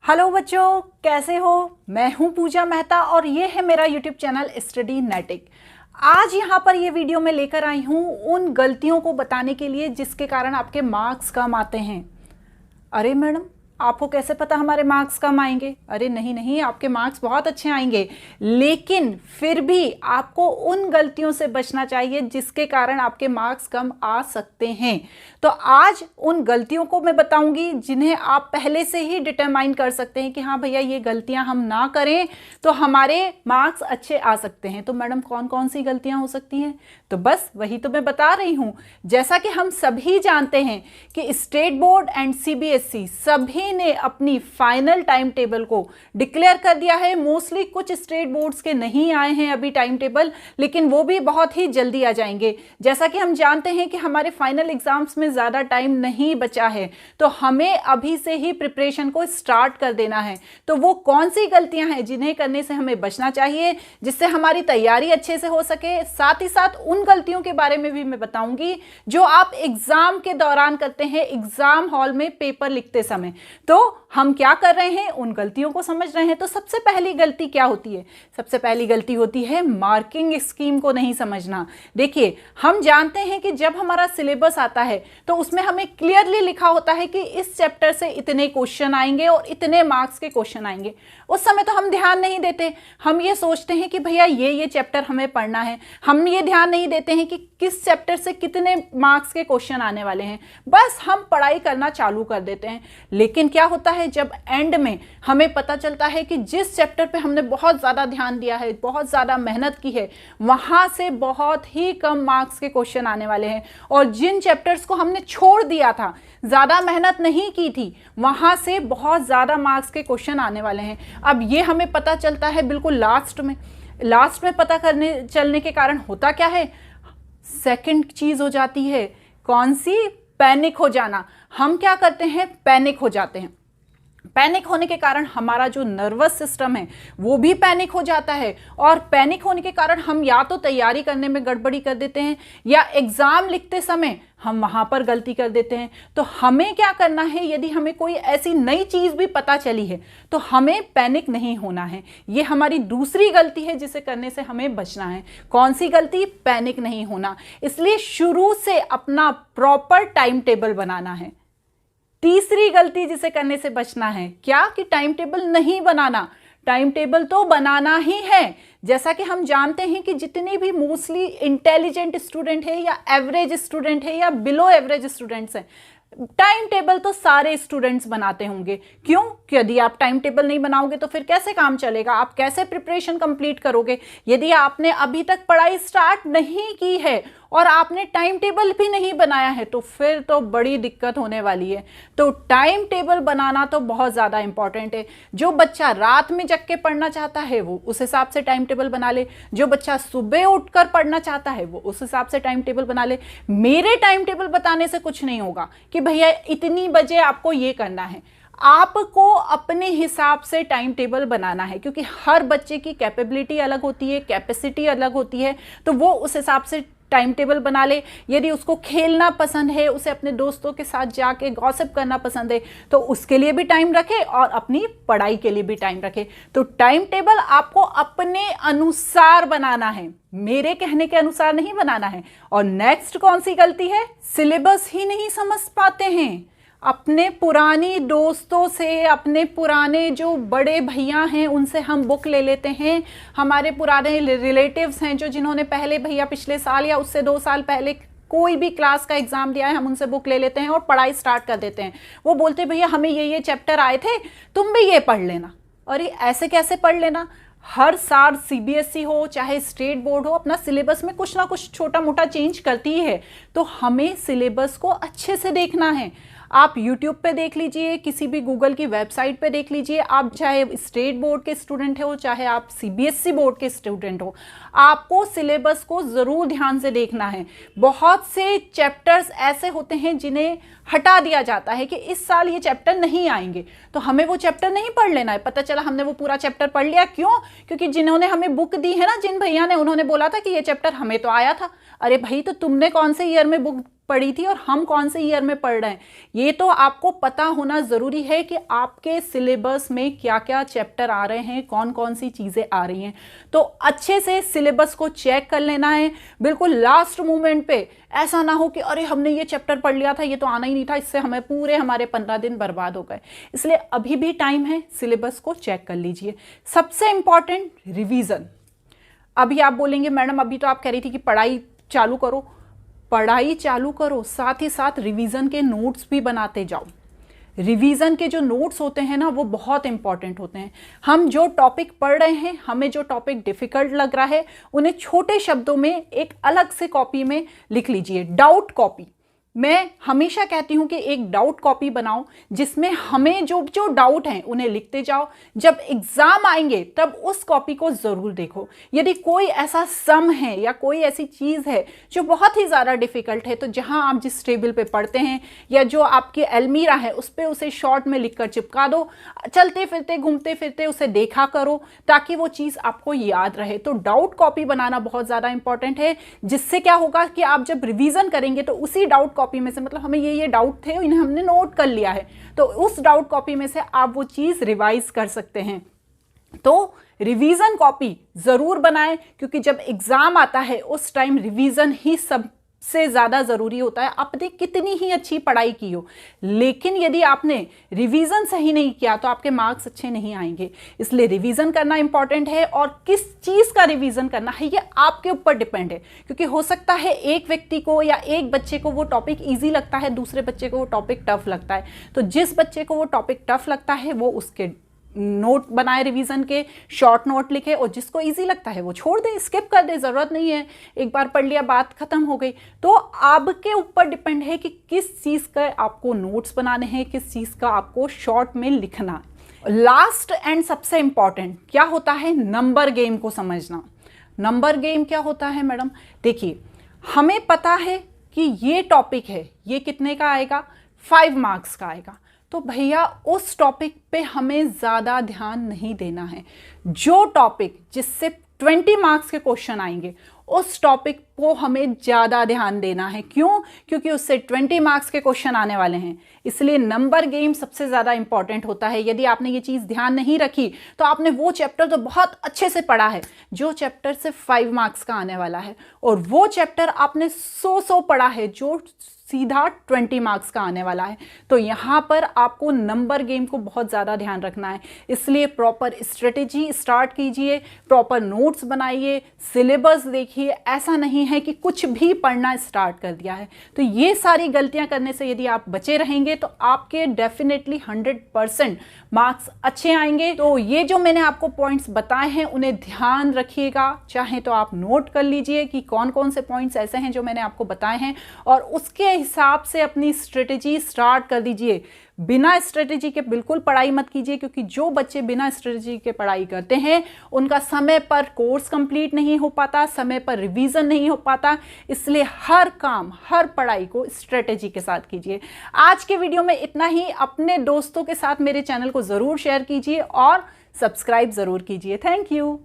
Hello बच्चों, कैसे हो। मैं हूं पूजा मेहता और ये है मेरा यूट्यूब चैनल स्टडी नेटिक। आज यहाँ पर ये वीडियो मैं लेकर आई हूँ उन गलतियों को बताने के लिए जिसके कारण आपके मार्क्स कम आते हैं। अरे मैडम, आपको कैसे पता हमारे मार्क्स कम आएंगे? अरे नहीं नहीं, आपके मार्क्स बहुत अच्छे आएंगे, लेकिन फिर भी आपको उन गलतियों से बचना चाहिए जिसके कारण आपके मार्क्स कम आ सकते हैं। तो आज उन गलतियों को मैं बताऊंगी जिन्हें आप पहले से ही डिटरमाइन कर सकते हैं कि हाँ भैया, ये गलतियां हम ना करें तो हमारे मार्क्स अच्छे आ सकते हैं। तो मैडम, कौन कौन सी गलतियां हो सकती हैं? तो बस वही तो मैं बता रही हूं। जैसा कि हम सभी जानते हैं कि स्टेट बोर्ड एंड सीबीएसई सभी ने अपनी फाइनल टाइम टेबल को डिक्लेयर कर दिया है। मोस्टली कुछ स्टेट बोर्ड्स के नहीं आए हैं अभी टाइम टेबल, लेकिन वो भी बहुत ही जल्दी आ जाएंगे। जैसा कि हम जानते हैं कि हमारे फाइनल एग्जाम्स में ज़्यादा टाइम नहीं बचा है, तो हमें अभी से ही प्रिपरेशन को स्टार्ट कर देना है। तो वो कौन सी गलतियां हैं जिन्हें करने से हमें बचना चाहिए, जिससे हमारी तैयारी अच्छे से हो सके। साथ ही साथ उन गलतियों के बारे में भी मैं बताऊंगी जो आप एग्जाम के दौरान करते हैं, एग्जाम हॉल में पेपर लिखते समय। तो हम क्या कर रहे हैं, उन गलतियों को समझ रहे हैं। तो सबसे पहली गलती क्या होती है? सबसे पहली गलती होती है मार्किंग स्कीम को नहीं समझना। देखिए, हम जानते हैं कि जब हमारा सिलेबस आता है तो उसमें हमें क्लियरली लिखा होता है कि इस चैप्टर से इतने क्वेश्चन आएंगे और इतने मार्क्स के क्वेश्चन आएंगे। उस समय तो हम ध्यान नहीं देते, हम ये सोचते हैं कि भैया ये चैप्टर हमें पढ़ना है। हम ये ध्यान नहीं देते हैं कि किस चैप्टर से कितने मार्क्स के क्वेश्चन आने वाले हैं। बस हम पढ़ाई करना चालू कर देते हैं। लेकिन क्या होता है, जब एंड में हमें पता चलता है कि जिस चैप्टर पे हमने बहुत ज़्यादा ध्यान दिया है, बहुत ज़्यादा मेहनत की है, वहाँ से बहुत ही कम मार्क्स के क्वेश्चन आने वाले हैं। और जिन चैप्टर्स को हमने छोड़ दिया था, ज़्यादा मेहनत नहीं की थी, वहाँ से बहुत ज़्यादा मार्क्स के क्वेश्चन आने वाले हैं। अब ये हमें पता चलता है बिल्कुल लास्ट में पता चलने के कारण होता क्या है, सेकंड चीज़ हो जाती है। कौन सी? पैनिक हो जाना। हम क्या करते हैं, पैनिक हो जाते हैं। पैनिक होने के कारण हमारा जो नर्वस सिस्टम है वो भी पैनिक हो जाता है, और पैनिक होने के कारण हम या तो तैयारी करने में गड़बड़ी कर देते हैं या एग्जाम लिखते समय हम वहां पर गलती कर देते हैं। तो हमें क्या करना है, यदि हमें कोई ऐसी नई चीज भी पता चली है तो हमें पैनिक नहीं होना है। ये हमारी दूसरी गलती है जिसे करने से हमें बचना है। कौन सी गलती? पैनिक नहीं होना। इसलिए शुरू से अपना प्रॉपर टाइम टेबल बनाना है। तीसरी गलती जिसे करने से बचना है, क्या? कि टाइम टेबल नहीं बनाना। टाइम टेबल तो बनाना ही है। जैसा कि हम जानते हैं कि जितने भी मोस्टली इंटेलिजेंट स्टूडेंट है या एवरेज स्टूडेंट है या बिलो एवरेज स्टूडेंट्स हैं, टाइम टेबल तो सारे स्टूडेंट्स बनाते होंगे। क्यों? कि यदि आप टाइम टेबल नहीं बनाओगे तो फिर कैसे काम चलेगा, आप कैसे प्रिपरेशन कंप्लीट करोगे? यदि आपने अभी तक पढ़ाई स्टार्ट नहीं की है और आपने टाइम टेबल भी नहीं बनाया है तो फिर तो बड़ी दिक्कत होने वाली है। तो टाइम टेबल बनाना तो बहुत ज़्यादा इंपॉर्टेंट है। जो बच्चा रात में जग के पढ़ना चाहता है वो उस हिसाब से टाइम टेबल बना ले, जो बच्चा सुबह उठकर पढ़ना चाहता है वो उस हिसाब से टाइम टेबल बना ले। मेरे टाइम टेबल बताने से कुछ नहीं होगा कि भैया इतनी बजे आपको ये करना है। आपको अपने हिसाब से टाइम टेबल बनाना है, क्योंकि हर बच्चे की कैपेबिलिटी अलग होती है, कैपेसिटी अलग होती है। तो वो उस हिसाब से टाइम टेबल बना ले। यदि उसको खेलना पसंद है, उसे अपने दोस्तों के साथ जाके गॉसिप करना पसंद है, तो उसके लिए भी टाइम रखे और अपनी पढ़ाई के लिए भी टाइम रखे। तो टाइम टेबल आपको अपने अनुसार बनाना है, मेरे कहने के अनुसार नहीं बनाना है। और नेक्स्ट कौन सी गलती है? सिलेबस ही नहीं समझ पाते हैं। अपने पुरानी दोस्तों से, अपने पुराने जो बड़े भैया हैं उनसे हम बुक ले लेते हैं। हमारे पुराने रिलेटिव्स हैं जो जिन्होंने पहले भैया पिछले साल या उससे 2 साल पहले कोई भी क्लास का एग्जाम दिया है, हम उनसे बुक ले लेते हैं और पढ़ाई स्टार्ट कर देते हैं। वो बोलते हैं भैया हमें ये चैप्टर आए थे, तुम भी ये पढ़ लेना। और ये ऐसे कैसे पढ़ लेना? हर साल सीबीएसई हो चाहे स्टेट बोर्ड हो, अपना सिलेबस में कुछ ना कुछ छोटा मोटा चेंज करती ही है। तो हमें सिलेबस को अच्छे से देखना है। आप YouTube पे देख लीजिए, किसी भी गूगल की वेबसाइट पे देख लीजिए। आप चाहे स्टेट बोर्ड के स्टूडेंट हो चाहे आप सीबीएसई बोर्ड के स्टूडेंट हो, आपको सिलेबस को ज़रूर ध्यान से देखना है। बहुत से चैप्टर्स ऐसे होते हैं जिन्हें हटा दिया जाता है कि इस साल ये चैप्टर नहीं आएंगे, तो हमें वो चैप्टर नहीं पढ़ लेना है। पता चला हमने वो पूरा चैप्टर पढ़ लिया। क्यों? क्योंकि जिन्होंने हमें बुक दी है ना, जिन भैया ने, उन्होंने बोला था कि ये चैप्टर हमें तो आया था। अरे भाई, तो तुमने कौन से ईयर में बुक पढ़ी थी और हम कौन से ईयर में पढ़ रहे हैं, ये तो आपको पता होना ज़रूरी है कि आपके सिलेबस में क्या क्या चैप्टर आ रहे हैं, कौन कौन सी चीज़ें आ रही हैं। तो अच्छे से सिलेबस को चेक कर लेना है, बिल्कुल लास्ट मोमेंट पे ऐसा ना हो कि अरे हमने ये चैप्टर पढ़ लिया था, ये तो आना ही नहीं था, इससे हमारे 15 दिन बर्बाद हो गए। इसलिए अभी भी टाइम है, सिलेबस को चेक कर लीजिए। सबसे इंपॉर्टेंट रिवीजन। अभी आप बोलेंगे मैडम अभी तो आप कह रही थी कि पढ़ाई चालू करो, पढ़ाई चालू करो, साथ ही साथ रिवीजन के नोट्स भी बनाते जाओ। रिवीजन के जो नोट्स होते हैं ना, वो बहुत इंपॉर्टेंट होते हैं। हम जो टॉपिक पढ़ रहे हैं, हमें जो टॉपिक डिफिकल्ट लग रहा है, उन्हें छोटे शब्दों में एक अलग से कॉपी में लिख लीजिए। डाउट कॉपी, मैं हमेशा कहती हूं कि एक डाउट कॉपी बनाओ जिसमें हमें जो जो डाउट हैं उन्हें लिखते जाओ। जब एग्जाम आएंगे तब उस कॉपी को जरूर देखो। यदि कोई ऐसा सम है या कोई ऐसी चीज़ है जो बहुत ही ज़्यादा डिफिकल्ट है, तो जहां आप जिस टेबल पे पढ़ते हैं या जो आपकी अलमीरा है उस पर उसे शॉर्ट में लिखकर चिपका दो। चलते फिरते घूमते फिरते उसे देखा करो ताकि वो चीज़ आपको याद रहे। तो डाउट कॉपी बनाना बहुत ज़्यादा इंपॉर्टेंट है, जिससे क्या होगा कि आप जब रिवीजन करेंगे तो उसी डाउट कॉपी में से, मतलब हमें ये डाउट थे, इन्हें हमने नोट कर लिया है, तो उस डाउट कॉपी में से आप वो चीज रिवाइज कर सकते हैं। तो रिवीजन कॉपी जरूर बनाएं, क्योंकि जब एग्जाम आता है उस टाइम रिवीजन ही सबसे ज्यादा जरूरी होता है। आपने कितनी ही अच्छी पढ़ाई की हो, लेकिन यदि आपने रिवीजन सही नहीं किया तो आपके मार्क्स अच्छे नहीं आएंगे। इसलिए रिवीजन करना इंपॉर्टेंट है, और किस चीज का रिवीजन करना है ये आपके ऊपर डिपेंड है। क्योंकि हो सकता है एक व्यक्ति को या एक बच्चे को वो टॉपिक इजी लगता है, दूसरे बच्चे को वो टॉपिक टफ लगता है। तो जिस बच्चे को वो टॉपिक टफ लगता है वो उसके नोट बनाए रिवीजन के, शॉर्ट नोट लिखे, और जिसको इजी लगता है वो छोड़ दे, स्किप कर दे, जरूरत नहीं है, एक बार पढ़ लिया बात खत्म हो गई। तो आपके ऊपर डिपेंड है कि किस चीज का आपको नोट्स बनाने हैं, किस चीज का आपको शॉर्ट में लिखना है। लास्ट एंड सबसे इंपॉर्टेंट क्या होता है, नंबर गेम को समझना। नंबर गेम क्या होता है मैडम, देखिए हमें पता है कि ये टॉपिक है, ये कितने का आएगा, 5 मार्क्स का आएगा। तो भैया उस टॉपिक पे हमें ज़्यादा ध्यान नहीं देना है। जो टॉपिक जिससे 20 मार्क्स के क्वेश्चन आएंगे उस टॉपिक को हमें ज़्यादा ध्यान देना है। क्यों? क्योंकि उससे 20 मार्क्स के क्वेश्चन आने वाले हैं। इसलिए नंबर गेम सबसे ज़्यादा इंपॉर्टेंट होता है। यदि आपने ये चीज़ ध्यान नहीं रखी तो आपने वो चैप्टर तो बहुत अच्छे से पढ़ा है जो चैप्टर सिर्फ 5 मार्क्स का आने वाला है, और वो चैप्टर आपने 100 पढ़ा है जो सीधा 20 मार्क्स का आने वाला है। तो यहाँ पर आपको नंबर गेम को बहुत ज़्यादा ध्यान रखना है। इसलिए प्रॉपर स्ट्रेटेजी स्टार्ट कीजिए, प्रॉपर नोट्स बनाइए, सिलेबस देखिए। ऐसा नहीं है कि कुछ भी पढ़ना स्टार्ट कर दिया है। तो ये सारी गलतियाँ करने से यदि आप बचे रहेंगे तो आपके डेफिनेटली 100% मार्क्स अच्छे आएंगे। तो ये जो मैंने आपको पॉइंट्स बताए हैं उन्हें ध्यान रखिएगा। चाहे तो आप नोट कर लीजिए कि कौन कौन से पॉइंट्स ऐसे हैं जो मैंने आपको बताए हैं, और उसके हिसाब से अपनी स्ट्रेटेजी स्टार्ट कर दीजिए। बिना स्ट्रेटेजी के बिल्कुल पढ़ाई मत कीजिए, क्योंकि जो बच्चे बिना स्ट्रेटेजी के पढ़ाई करते हैं उनका समय पर कोर्स कंप्लीट नहीं हो पाता, समय पर रिवीजन नहीं हो पाता। इसलिए हर काम, हर पढ़ाई को स्ट्रेटेजी के साथ कीजिए। आज के वीडियो में इतना ही। अपने दोस्तों के साथ मेरे चैनल को ज़रूर शेयर कीजिए और सब्सक्राइब ज़रूर कीजिए। Thank you.